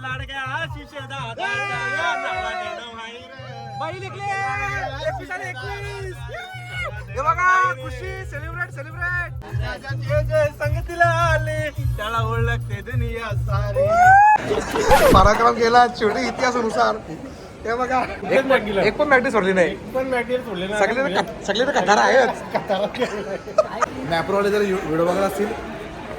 लाडक्या आशिष दादाच्या या नावाने नव्हाई रे. बाई लिखले 21 आणि 21. हे बघा खुशी सेलिब्रेट जे जे संगतीला आले त्याला ओळखते दुनिया सारी. पराक्रम केला शेवटी इतिहासानुसार. हे बघा एक पण मॅगडी सोडली नाही. पण मॅटेरियल सोडले ना सगळे तर कथारा आहेच. मॅप्रोवाले जर व्हिडिओ बघत असतील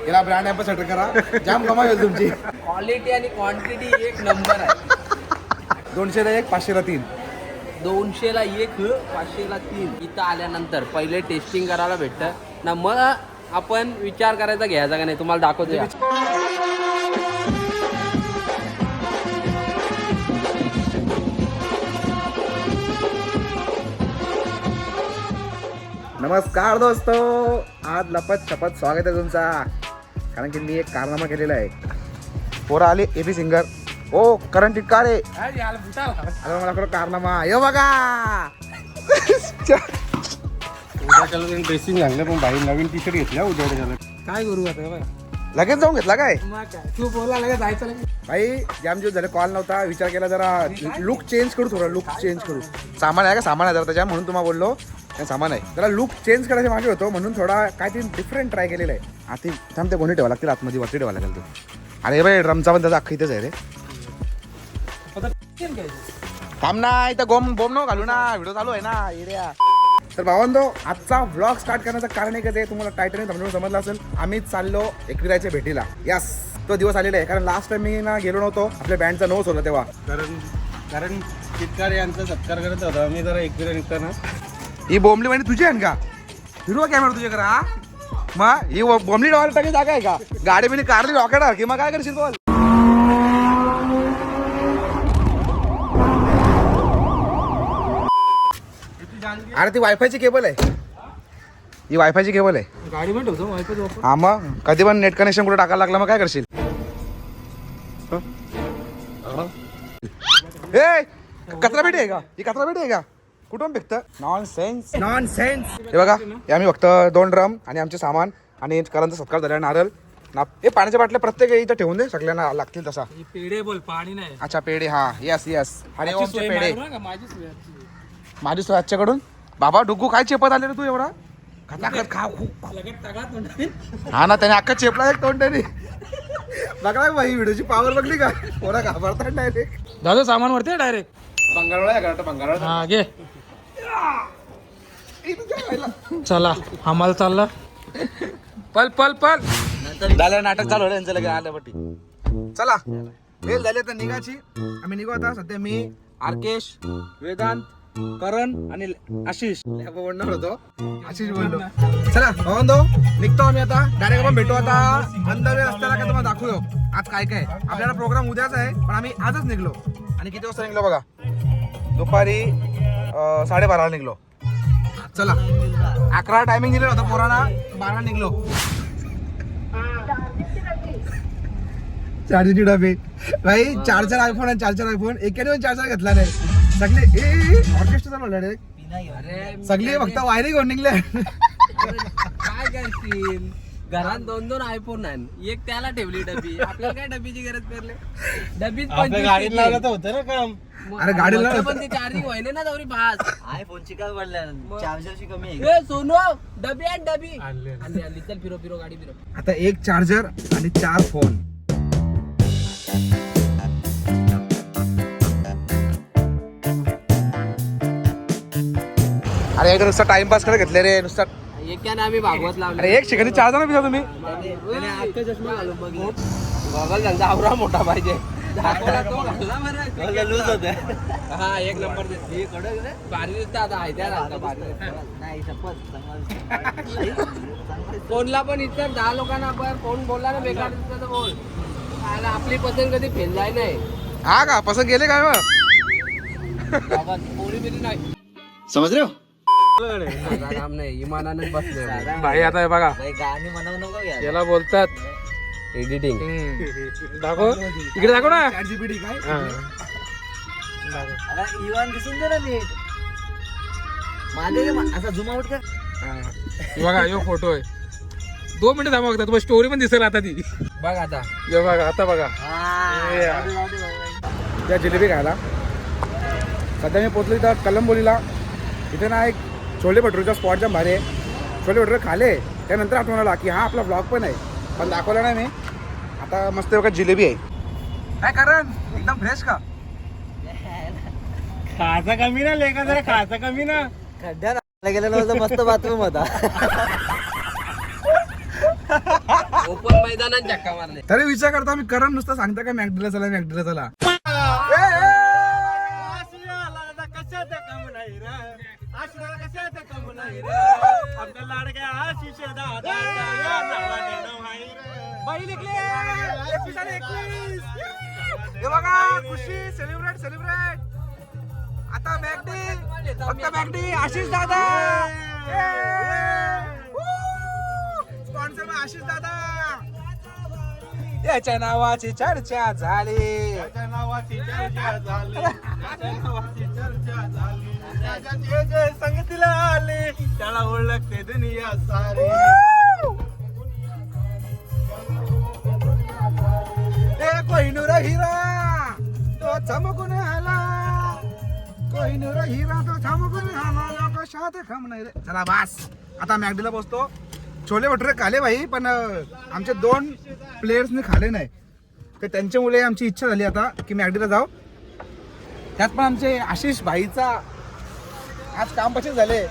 याला ब्रँड अँबॅसेडर करा, जाम कमाई होईल तुमची. क्वालिटी आणि क्वांटिटी एक नंबर आहे. 200ला 1 500ला 3. 200ला 1 500ला 3. इथं आल्यानंतर पहिले टेस्टिंग करायला भेटतं ना, मग आपण विचार करायचा घ्यायचा का नाही तुम्हाला दाखवतो या. नमस्कार दोस्तो, आज लपत छपत स्वागत आहे तुमचा. कारण की मी एक कारनामा केलेला आहे. पोरा आले एबी सिंगर ओ करण टिटकारे. आता मला करू कारनामा. ये बघा उद्या ड्रेसिंग लागलं पण बाई नवीन टी शर्ट घेतल्या उद्या झालं. काय करू आता लगेच जाऊन घेतला काय तू बोला लगेच जायचं. भाई जाम दिवस झाले कॉल नव्हता. विचार केला जरा लुक चेंज करू, थोडा लुक चेंज करू. सामान आहे का? सामान आहे जरा त्याच्या, म्हणून तुम्हाला बोललो सामान आहे. जरा लुक चेंज करायचे मागे होतो म्हणून थोडा काहीतरी डिफरंट ट्राय केलेला आहे. आता थांब ते कोणी ठेवा लागतील आतमध्ये, वरती ठेवा लागेल. अरे बाई ड्रमचा पण त्याचा अख्खा इथेच आहे रे. थांब ना इथं बोम न घालू ना, व्हिडिओ चालू आहे ना एरिया. तर भावांनो, आजचा व्लॉग स्टार्ट करण्याचं कारण एकच आहे, तुम्हाला टायटलने समजून समजलं असेल. आम्ही चाललो एकविराच्या भेटीला. यस, तो दिवस आलेला आहे. कारण लास्ट टाइम मी ना गेलो नव्हतो, आपल्या बँडचा नोस होता तेव्हा. कारण चितकार यांचा सत्कार करत होता मी जरा एकविरा निघताना. ही बोंबली म्हणजे तुझी आहे का? हिरवा कॅमेरा तुझ्या करा. मग ही बोंबली डॉल टाकी जागा आहे का? गाडी बिनी कारली रॉकेट की मग काय करशील बोल. अरे ती वायफायची केबल आहे, ही वायफायची केबल आहे. गाडी पण ठेवतो वायफाय. हा मग कधी पण नेट कनेक्शन कुठे टाकायला लागला मग काय करशील? ए कचरा पेटी आहे का? ही कचरा पेटी आहे का? कुठून भेटतं? Non sense. हे बघा, हे आम्ही फक्त 2 ड्रम आणि आमचे सामान आणि करांचा सत्कार झाला. नारळ ना, हे पाण्याच्या बाटल्या प्रत्येक इथं ठेवून दे, सगळ्यांना लागतील तसा. पेढे बोल, पाणी नाही. अच्छा पेढे, हा यस आणि ओमचे पेढे. माझी सोय आजच्याकडून. बाबा डुगू काय चेपत आले रे तू एवढा? खचाखच खा. हा ना, त्याने अख्खा चेपला एक तोंडाने. बघा भाई व्हिडिओची पावर बघली का? थोडा घाबरतात डायरेक्ट. दादा सामान वरती डायरेक्ट बंगाल. हा घे. चला आम्हाला चालला. पल पल पल झालं नाटक चालू यांचं लगे आल्यापट्टी. चला वेळ झाली आता निघायची. आम्ही निघू आता. सध्या मी, आर्केश, वेदांत, करण आणि आशिष बोलणार होतो. आशिष बोललो. चला भावंदो, निघतो आम्ही आता. डायरेक्ट आपण भेटू आता अंधवे रस्त्याला. काय तुम्हाला दाखवतो आज काय काय. आपल्याला प्रोग्राम उद्याच आहे पण आम्ही आजच निघलो. आणि किती वाजता निघलो बघा? दुपारी 12:30 निघलो. चला 11 टायमिंग दिलेलं होतं पोरांना, 12 निघलो. चार्जरची डबे भाई, 4 आयफोन आणि 4 आयफोन. एकाने पण 4 घेतला नाही. सगळे ऑर्केस्ट्रा चालवला रे. सगळे फक्त वायरिंग घेऊन निघले. काय करशील? घरात 2 आयफोन आहे, एक त्याला ठेवली डबी. आपल्याला काय डबीची गरज पडली? डबीत गाडीत लावलं तर होतं ना काम. अरे गाडीला पण ती चार्जिंग व्हायला ना दौरी पास. आयफोनची काय पडल्या चार्जरची कमी आहे. ए सोनो, डबी आणि डबी आणली. चल फिरो गाडी फिरो. आता 1 चार्जर आणि 4 फोन. अरे एक नुसता टाइमपास करत घेतले रे नुसता. एकाने आम्ही भागवत लावले. अरे 1 सेकंद 4 जण पिसा तुम्ही. चष्मा घालून बघ. गॉगल त्यांचा आवरा मोठा पाहिजे. दाखवला तो घालला बरं. लूज होते. हा एक नंबर दिसते. भारी दिसतं आता. आहे त्या राहता भारी. नाही शपथ फोनला पण इतर 10 लोकांना आपण फोन बोलला ना बेकार दिसतं तर बोल. आपली पसंत कधी फेल जाय नाही. हा का पसंत गेले काय मग? बाबा पोरी बिरी नाही. समज रे काम नाही, इमानानेच बसले. भाई आता हे बघा, गाणी म्हणू नको यार. याला बोलतात एडिटिंग. दाखव इकडे, दाखव ना. अरे इवान दिसून दे ना नीट. माझे असा झूम आउट कर. बघा यो फोटो आहे. 2 मिनिटं थांबा बघता, तुम्हाला स्टोरी पण दिसेल आता ती. बघ आता, यो बघा आता बघा. या जिलेबी खायला. सध्या मी पोचलो इथं कलंबोलीला. इथे ना एक छोले भटुरेचा स्पॉट जाम भारी आहे. छोले भटुरे खाले त्यानंतर आठवण आला की हा आपला ब्लॉग पण आहे, पण दाखवला नाही मी. आता मस्त बघा जिलेबी आहे. काय कारण एकदम फ्रेश का? खायचा कमी ना लेका, जरा खायचा कमी ना. खड्ड्यात गेलेला होता, मस्त बाथरूम होता. ओपन मैदानात झक्का मारले. तरी विचार करता मी करण नुसतं सांगता का मॅकडीला चला मॅकडीला चला. कशात कम नाही रे, आशियाला कशात कम नाही रे. आमच्या लाडक्या आशिष दादाच्या या नावाने नाव आहे रे. बाई निघले 21. हे बघा खुशी सेलिब्रेट. आता मॅकडी, फक्त मॅकडी, आशिष दादा स्पॉन्सर आशिष दादा. याच्या नावाची चर्चा झाली. त्याच्या नावाची चर्चा झाली, त्याच्या नावाची चर्चा झाली. त्याच्या जे जे संगतीला आले त्याला ओळखते दुनिया सारी. ए कोहिनूर हिरा तो चमकून आला, कोहिनूर हिरा तो चमकून आला, कशात खम नाही रे. चला बास, आता मॅकडीला बसतो. छोले भटुरे खाले भाई, पण आमचे 2 प्लेयर्सने खाले नाही, तर त्यांच्यामुळे आमची इच्छा झाली आता की मॅकडीला जाऊ. त्यात पण आमचे आशिष भाईचा आज काम पच्चीस झाले.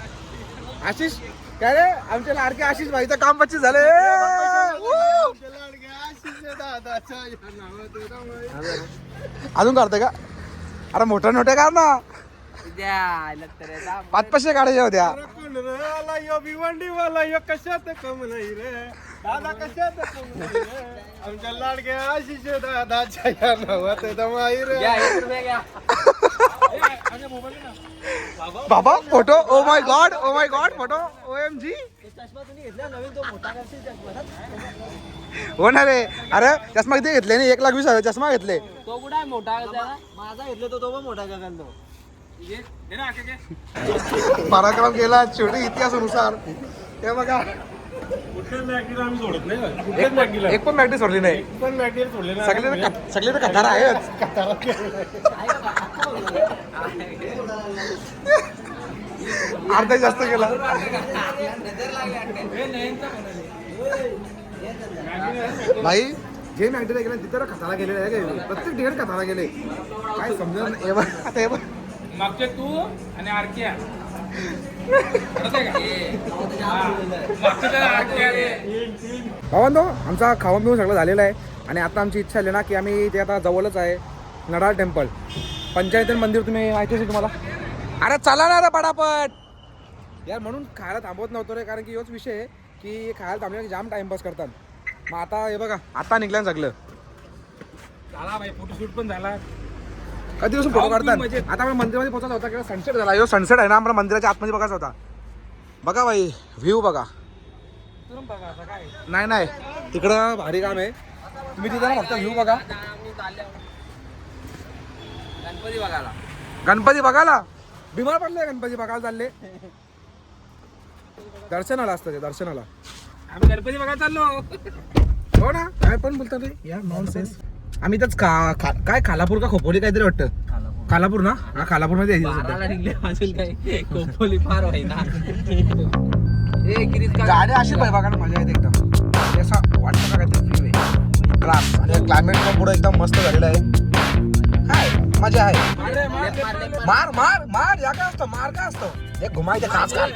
आशिष काय रे, आमच्या लाडके आशिष भाईचं काम पच्चीस झाले. आमच्या लाडक्या आशिष दादाच्या या नावाने नाव आहे रे. अजून काढते का? अरे मोठ्या नोट्या काढ ना, द्या लगता रे. 500 काढायच्या होत्या. अरे कोण रे आला यो भिवंडीवाला, यो कशात कम नाही रे. दादा कशात कम नाही रे. आमच्या लाडक्या आशिष दादाच्या या नावाने नाव आहे रे. घ्या, 1 रुपया घ्या. बाबा photo, oh my God photo, OMG. चष्मा तुम्ही घेतला नवीन, तो मोठा करशील चष्मा. हो ना रे. अरे चष्मा किती घेतले नाही? 1,20,000 चष्मा घेतले. तो कुठं आहे मोठा त्याला? माझा घेतला तो पण मोठा का तो. पराक्रम केला शेवटी इतिहासानुसार. हे बघा कुठल्या मॅगीला आम्ही सोडत नाही बरं. कुठल्याच एक मॅगीला पण मॅगडी सोडली नाही. पण मॅगीला सोडले ना. सगळे कथारा आहेच. अर्धा जास्त केला. भाई जे मॅगडीला गेले तिथे कथाला गेलेले आहे. प्रत्येक ठिकाणी कथाला गेले. काय समजा नाही. आता हे बघ, मागचे तू आणि आरक्या भावांनो आमचा खाऊन पिऊन सगळं झालेलं आहे. आणि आता आमची इच्छा झाली ना की आम्ही ते आता जवळच आहे नडाळ टेम्पल, पंचायतन मंदिर, तुम्ही माहिती असेल तुम्हाला. अरे चला ना रे पटापट यार. म्हणून खायला थांबवत नव्हतो रे, कारण की योच विषय आहे की खायला थांबले की जाम टाइमपास करतात. मग आता हे बघा आता निघल्या सगळं. झाला भाई, फोटोशूट पण झाला. कधी दिवस फोटो काढतात. आता आपण मंदिरामध्ये पोहोचला होता किंवा सनसेट झाला. यो सनसेट आहे ना, आम्हाला मंदिराच्या आतमध्ये बघायचा होता. बघा भाई व्ह्यू बघा. नाही तिकडं भारी काम आहे. तुम्ही तिथं ना फक्त व्ह्यू बघा. गणपती बघायला. गणपती बघायला बिमार पडले. गणपती बघायला चालले. दर्शनाला असतं ते, दर्शनाला. आम्ही गणपती बघायला चाललो. हो ना, काय पण बोलतात रे यार, नॉनसेन्स. आम्ही तर काय खालापूर का खोपोली काहीतरी वाटतं. खालापूर ना, हा खालापूर मध्ये बाराला निघले अजून काही कोपोली फार व्हायना. ए गिरीश का गाडी अशी पाहिजे बघा ना, मजा येते एकदम. असं वाटतं का काहीतरी फ्री आहे क्लास. आणि क्लायमेट पण पुढे एकदम मस्त झालेलं आहे. काय मजा आहे. मार मार मार या काय असतं, मार काय असतं, एक घुमायचं काच काढ.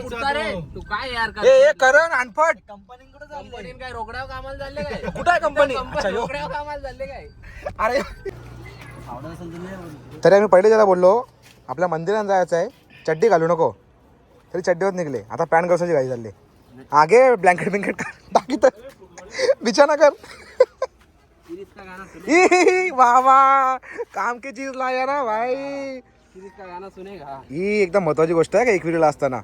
पुढचा रे तू काय यार ए करण अनफट. कंपनीन काय रोकड्यावर कामाला चालले काय? कुठं आहे कंपनी? अच्छा यो. रोकड्यावर कामाला चालले काय? अरे आवडत असेल तुम्ही. तरी आम्ही पहिले ज्याला बोललो आपल्या मंदिरात जायचं आहे, चड्डी घालू नको, तरी चड्डीवर निघले. आता पॅन्ट कसाची घाई चालली. आगे ब्लँकेट बिंकेट टाकी तर बिछाना कर. गिरीश का गाना सुने. वाह वाह, काम की चीज लाया ना भाई. गिरीश का गाना सुनेगा. ही एकदम महत्वाची गोष्ट आहे का एकविरीला असताना,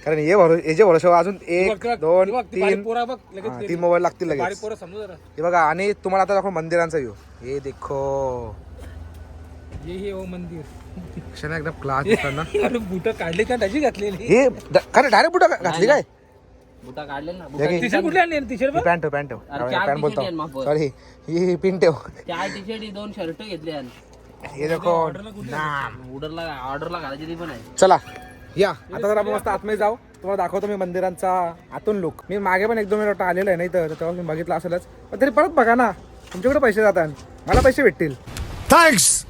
कारण हे जे भरोसा अजून 1 2 3 पोरा बघ लगेच 3 मोबाईल लागतील बारी लगेच. पोरं समजू जरा. हे बघा. आणि तुम्हाला आता दाखव मंदिरांचा व्ह्यू. हे देखो हे हो मंदिर. क्षण एकदम क्लास दिसताना. बुट काढले का त्याची घातलेली. हे खरं डायरेक्ट बुटा घातली काय? बुटा काढले ना टी शर्ट कुठले आणले टी शर्ट पॅन्ट अरे चार पॅन्ट बोलतो t-shirt आहेत मापं. सॉरी ही पिन ठेव 4 टी शर्ट 2 शर्ट घेतले हे देखो नाम ऑर्डरला घालायची ती पण आहे. चला या आता जर आपण मस्त आतमध्ये जाऊ तुम्हाला दाखवतो मी मंदिरांचा आतून लुक. मी मागे पण 1-2 मिनिट आलेलो आहे नाही तर तेव्हा मी बघितलं असेलच पण तरी परत बघा ना तुमच्याकडे पैसे जातात मला पैसे भेटतील. थँक्स.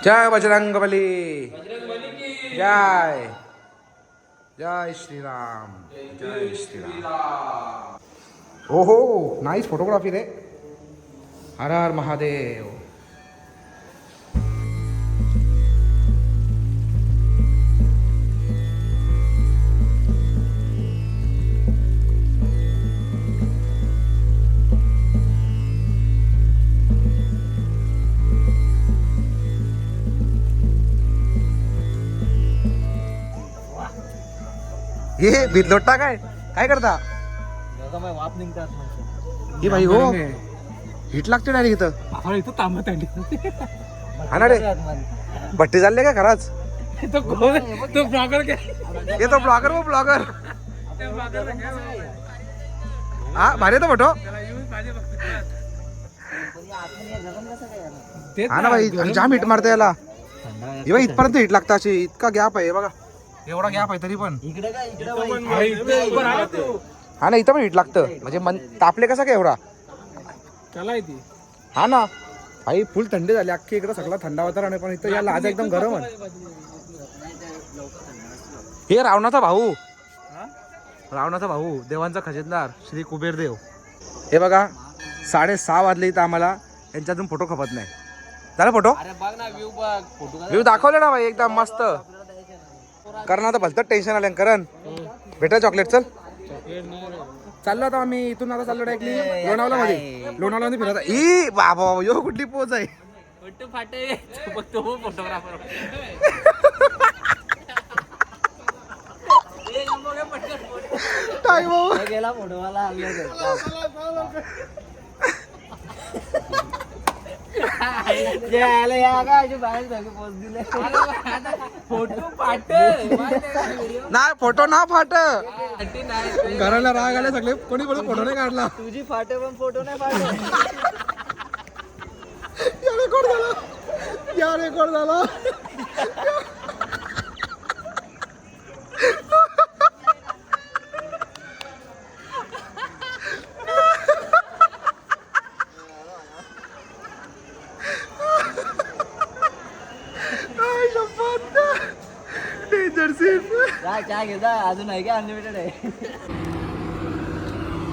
जय बजरंगबली जय जय श्रीराम जय श्रीराम. हो हो नाईस फोटोग्राफी रे. हर हर महादेव. ये भितलोटा काय करता वाप निघतात ही भाई हो हिट लागते डायरेक्ट इथं. आपण इथं थांबत आहे हा ना रे भट्टी चालले का खराच. तो ब्लॉगर काय ये तो ब्लॉगर वो ब्लॉगर. हा भारी तो फोटो. हा ना भाई जाम हिट मारते याला. हे बाई इथपर्यंत हिट लागतं अशी इतका गॅप आहे बघा एवढा गॅप आहे तरी पण. इकडे काय इकडे हा ना इथं पण हिट लागतं म्हणजे मन तापले कसा काय एवढा. त्याला ती हा ना भाई फुल थंडी झाली अख्खी इकडे सगळा थंडा वातावरण आहे पण इथं याला आज एकदम गरम आहे. हे रावणाचा भाऊ देवांचा खजिनदार श्री कुबेर देव. हे बघा 6:30 वाजले इथं आम्हाला यांच्यातून फोटो खपत नाही. झाला फोटो अरे बघ ना व्ह्यू बघ फोटो व्ह्यू दाखवले ना भाई एकदम मस्त. करण आता भलतं टेन्शन आलं करण भेटा चॉकलेट चल. चाललो आता आम्ही इथून आता चाललो डायरेक्टली लोणावळा मध्ये फिरत. ई बाबा यो कुठली पोच आहे. फोटो फाटे तो फोटोग्राफर काय भाऊ गेला फोटोवाला फोटो फाट नाही फोटो ना फाट. घराला राग आले सगळे कोणी पण फोटो नाही काढला. तुझी फाटे पण फोटो नाही फाटे. या रेकॉर्ड झाला. काय घेता अजून आहे का अनलिमिटेड आहे.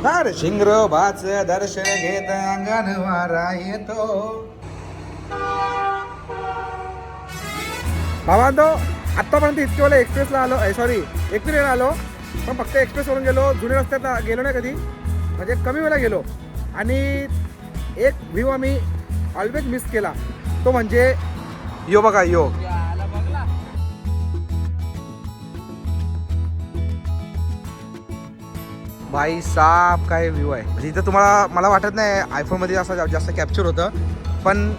अरे शिंगरोबाच दर्शन घेत अंगण वारा येतो. भावांनो आतापर्यंत इतके वेळेला एक्सप्रेसला आलो सॉरी एकविरेला आलो पण फक्त एक्सप्रेसवरून गेलो. जुन्या रस्त्यात गेलो नाही कधी म्हणजे कमी वेळा गेलो. आणि एक व्ह्यू आम्ही ऑलवेज मिस केला तो म्हणजे यो बघा यो. भाई साप काय व्ह्यू आहे म्हणजे इथं तुम्हाला मला वाटत नाही आयफोनमध्ये असं जास्त कॅप्चर होतं पण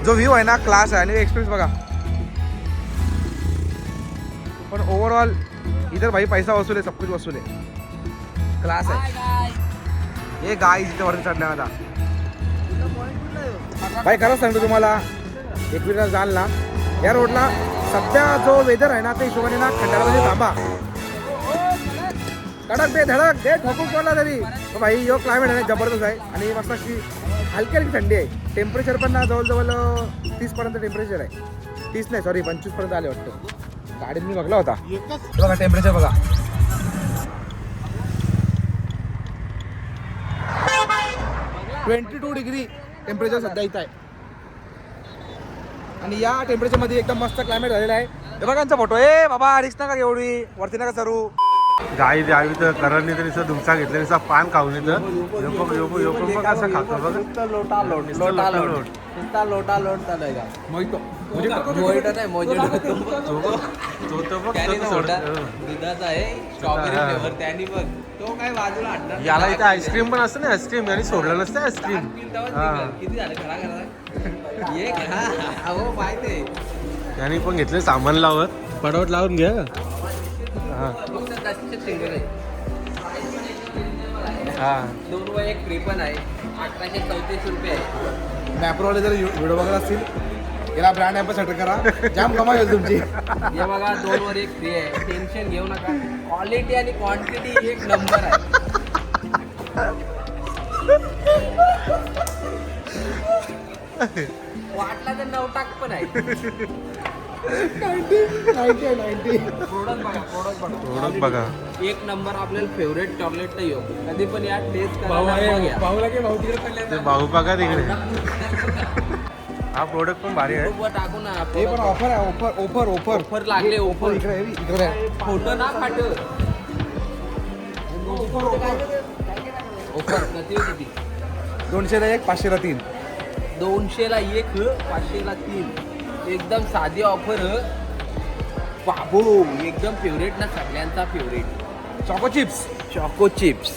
जो व्ह्यू आहे ना क्लास आहे. आणि एक्सप्रेस बघा पण ओव्हरऑल इधर भाई पैसा वसूल आहे सब कुछ वसूल आहे. क्लास आहे. हे गाय इथे वरती चढल्या आता भाई खरंच सांगतो तुम्हाला एकविरा जाल ना या रोडला सध्या जो वेदर आहे ना त्या हिशोबाने ना खंडाळामध्ये थांबा. कडक दे धडक दे ठोकून पडला तरी भाई यो क्लायमेट आहे जबरदस्त आहे. आणि मस्त अशी हलकी हलकी थंडी आहे. टेम्परेचर पण ना जवळजवळ 30 पर्यंत टेम्परेचर आहे. 30 नाही सॉरी 25 पर्यंत आले वाटतं. गाडीत मी बघला होता. बघा टेम्परेचर बघा 22 डिग्री टेम्परेचर सध्या इथं आहे. आणि या टेम्परेचरमध्ये एकदम मस्त क्लायमेट झालेला आहे. हे बघा यांचा फोटो. ए बाबा रिक्स नका एवढी वरती नका सरू. गाई द्यावी तर करणी तरी दुमचा घेतले पान खाऊन येतं कसं खातो बघ लोटा लोट लोटा लोट नुसता लोटा लोट चालू आहे का मोहितो मोहितो नाही मोहितो तो बघ त्याने तो सोडा सोड- दुधाचा आहे स्ट्रॉबेरी फ्लेवर त्याने बघ तो काय बाजूला आणणार याला इथे आईस्क्रीम पण असतं ना आईस्क्रीम आणि सोडलं नसतं आईस्क्रीम किती झालं खरा खरा ये घ्या अहो माहिती आहे त्यांनी पण घेतले सामान लावत पडवट लावून घ्या हा फक्त जास्तीचे सिंगल आहे हा 2 वर 1 फ्री पण आहे 1834 रुपये आहे मॅप्रोवाले जर व्हिडिओ बघत असतील याला ब्रँड ॲम्बॅसेडर करा जाम कमाई होईल तुमची हे बघा 2 वर 1 फ्री आहे टेन्शन घेऊ नका क्वालिटी आणि क्वांटिटी एक नंबर आहे वाटला तर 9 टाक पण आहे प्रोडक्ट बघा एक नंबर आपल्याला फेवरेट चॉकलेट तर येऊ कधी पण या टेस्ट भाऊ करायला आहे बघा. भाऊला की भाऊ तिकडे पडले ते भाऊ बघा तिकडे हा प्रोडक्ट पण भारी आहे ग्रुपवर टाकू ना हे पण ऑफर आहे ऑफर ऑफर ऑफर ऑफर लागले ऑफर इकडे फोटो ना फाट ऑफर किती होती ती 200 ला 1 500 ला 3 200 ला 1 500 ला 3 एकदम साधी ऑफर बाबू एकदम फेवरेट ना सगळ्यांचा favourite choco chips choco chips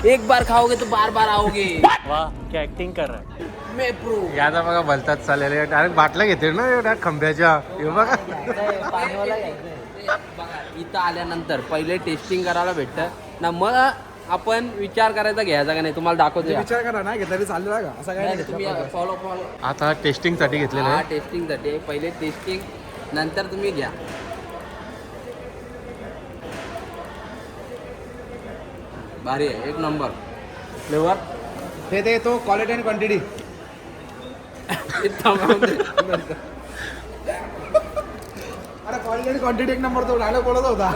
एक बार खाओगे तो बार बार आओगे वाह क्या एक्टिंग कर रहा है मैं प्रो याचा बघा भलतात चाललेले डायरेक्ट बाटल्या घेते ना डायरेक्ट खंब्याच्या हे बघा बघा इथं आल्यानंतर पहिले टेस्टिंग करायला भेटतं ना मग आपण विचार करायचा घ्यायचा का नाही तुम्हाला दाखवतो या. विचार करा नाही घेतला तरी चाललेला का असं काय नाही, नाही तुम्ही फॉलो फॉलो आता टेस्टिंग साठी घेतलेलं हा आहे टेस्टिंग साठी आहे. पहिले टेस्टिंग नंतर तुम्ही घ्या भारी आहे एक नंबर फ्लेवर हे ते तो क्वालिटी आणि क्वांटिटी अरे क्वालिटी आणि क्वांटिटी एक नंबर तो डायलॉग बोलत होता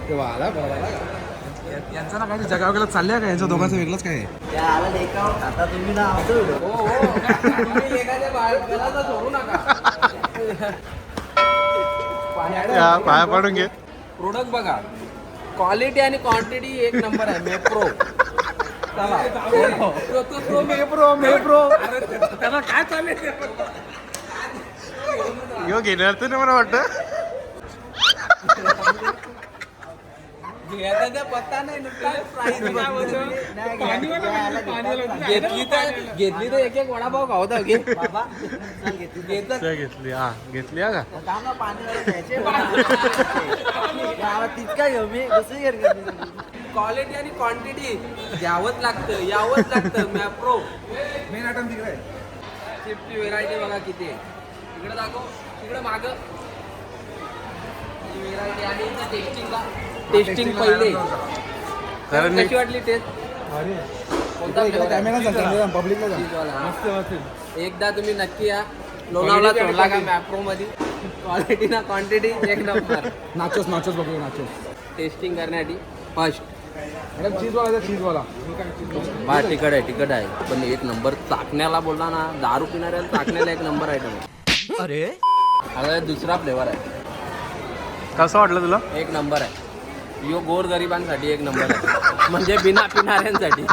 तेव्हा आला यांचा ना काही जगाव गेला चालल्या का यांच्या दोघांचं वेगळंच काय आहे आला लेखावर आता तुम्ही ना आमचं व्हिडिओ हो हो तुम्ही एखाद्या बाळाला सोडू नका या, पाया पडून घे प्रोडक्ट बघा क्वालिटी आणि क्वांटिटी एक नंबर आहे मेप्रो मेप्रो त्याला काय चाललंय यो घेणार तर नाही मला वाटतं घ्यायचा पत्ता नाही नुसता प्राईस घेतली तर एक एक वडापाव खावता घे बाबा चल घे तू घेतलं त्या घेतली हा घेतली हा का काम ना पाणी वाले घ्यायचे गावात तितका घेऊ मी दुसरी घेऊन क्वालिटी आणि क्वांटिटी घ्यावंच लागतं यावंच लागतं मॅप्रो मेन आयटम तिकडे आहे चिपची व्हेरायटी बघा किती आहे तिकडे दाखव तिकडे माग व्हेरायटी आणि इथं टेस्टिंग पहिले कारण कशी वाटली टेस्ट कोणता flavor आहे? कॅमेरा पब्लिकला जा चीजवाला. एकदा तुम्ही नक्की या लोणावळा सोडला का मॅप्रो मध्ये क्वालिटी ना क्वांटिटी एक नंबर नाचोस नाचोस बघू नाचोस टेस्टिंग करण्यासाठी फर्स्ट मॅडम चीजवाला चीजवाला बा तिकट आहे पण एक नंबर चाकण्याला बोलला ना दारू पिणाऱ्याला चाकण्याला एक नंबर आयटम अरे आता दुसरा फ्लेवर आहे कसं वाटलं तुला एक नंबर आहे यो गोर गरिबांसाठी एक नंबर आहे म्हणजे बिना पिणाऱ्यांसाठी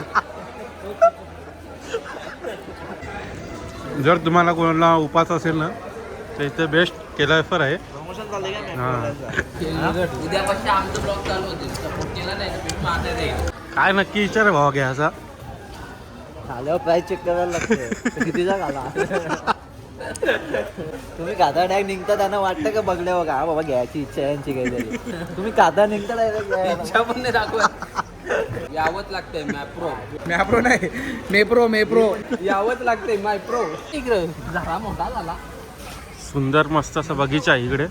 जर तुम्हाला कोणाला उपास असेल ना तर इथे बेस्ट केलायफर आहे प्रमोशन चाललंय का हा उद्यापासून आमचं ब्लॉग चालू होतील सपोर्ट केला नाही तर पीठ मारण्यात येईल काय नक्की विचार भावा घ्यायचा खाल्यावर प्राईस चेक करायला लागतं कितीचा खाला तुम्ही कादा डॅग निघता त्यांना वाटतं का बघल्यावर का बाबा घ्यायची इच्छा आहे यांची काहीतरी तुम्ही कादा निघता direct इच्छा पण नाही दाखवत यावंच लागतंय मॅप्रो मॅप्रो नाही मेप्रो यावंच लागतंय मायप्रो इकडं झाडा मोठा झाला सुंदर मस्त असा बगीचा आहे इकडे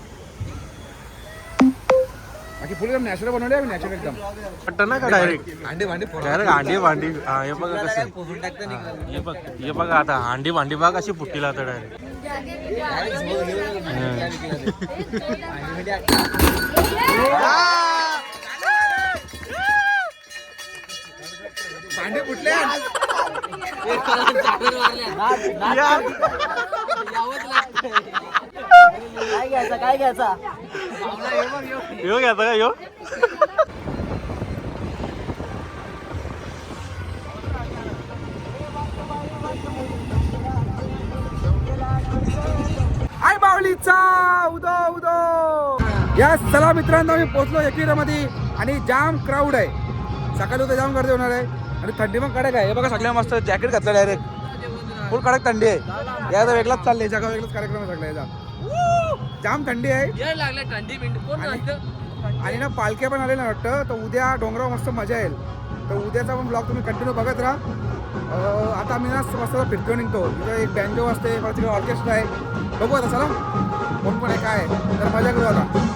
बाकी फुल एकदम नॅचरल बनवले नॅचरल एकदम वाटतं ना का डायरेक्ट अंडे भांडे डायरेक्ट हांडी भांडी हा हे बघा कसं पुसून टाकतं निघालं हे बघ हे बघा आता हांडी भांडी बघा कशी फुटीला आता डायरेक्ट भांडे कुठले यावंच लागतंय काय घ्यायचा काय घ्यायचा यो घ्यायचा का यो आय बावलीचा उदो उदो या चला मित्रांनो मी पोहोचलो एकविरामध्ये आणि जाम क्राऊड आहे सकाळी उद्या जाम गर्दी होणार आहे आणि थंडी पण कडक आहे हे बघा सगळ्या मस्त जॅकेट घातलं डायरेक्ट फुल कडक थंडी आहे याचा वेगळाच चाललंय जगा वेगळाच कार्यक्रम आहे सगळा याचा जाम थंडी आहे लागले थंडी बिंडी कोण आणि ना पालख्या पण आले ना वाटतं तर उद्या डोंगरावर मस्त मजा येईल तर उद्याचा पण ब्लॉग तुम्ही कंटिन्यू बघत राहा आता आम्ही ना मस्त फिरतो निघतो तिथं एक बँजो असते परत तिकडे ऑर्केस्ट्रा आहे बघू आता चला कोण पण आहे काय आहे तर मजा करू आता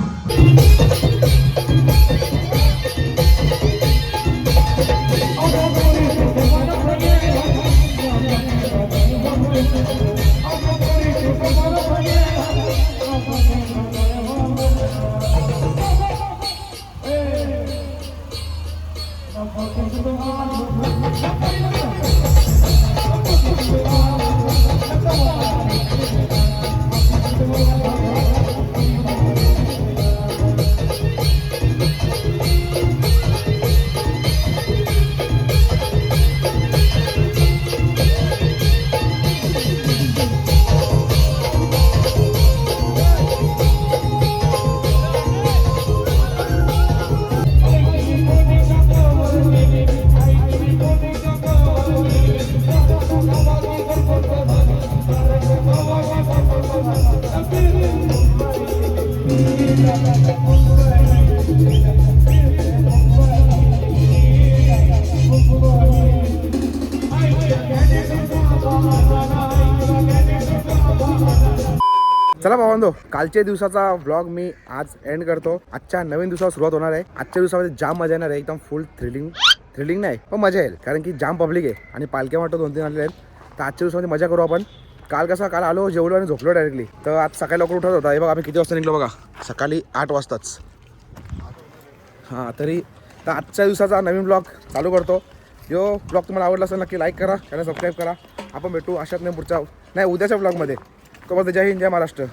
चला भावांनो कालच्या दिवसाचा व्लॉग मी आज एंड करतो आजच्या नवीन दिवसावर सुरुवात होणार आहे आजच्या दिवसामध्ये जाम मजा येणार आहे एकदम फुल थ्रिलिंग नाही पण मजा येईल कारण की जाम पब्लिक आहे आणि पालख्या वाटत 2-3 आलेले आहेत तर आजच्या दिवसामध्ये मजा करू आपण काल आलो जेवलो आणि झोपलो डायरेक्टली तर आज सकाळी लवकर उठत होता हे बघा आम्ही किती वाजता निघलो बघा सकाळी 8 वाजताच हां तरी तर आजच्या दिवसाचा नवीन ब्लॉग चालू करतो जो ब्लॉग तुम्हाला आवडला असेल नक्की लाईक करा चॅनल सबस्क्राईब करा आपण भेटू अशात नाही पुढच्या नाही उद्याच्या ब्लॉगमध्ये तो जय हिंद जय महाराष्ट्र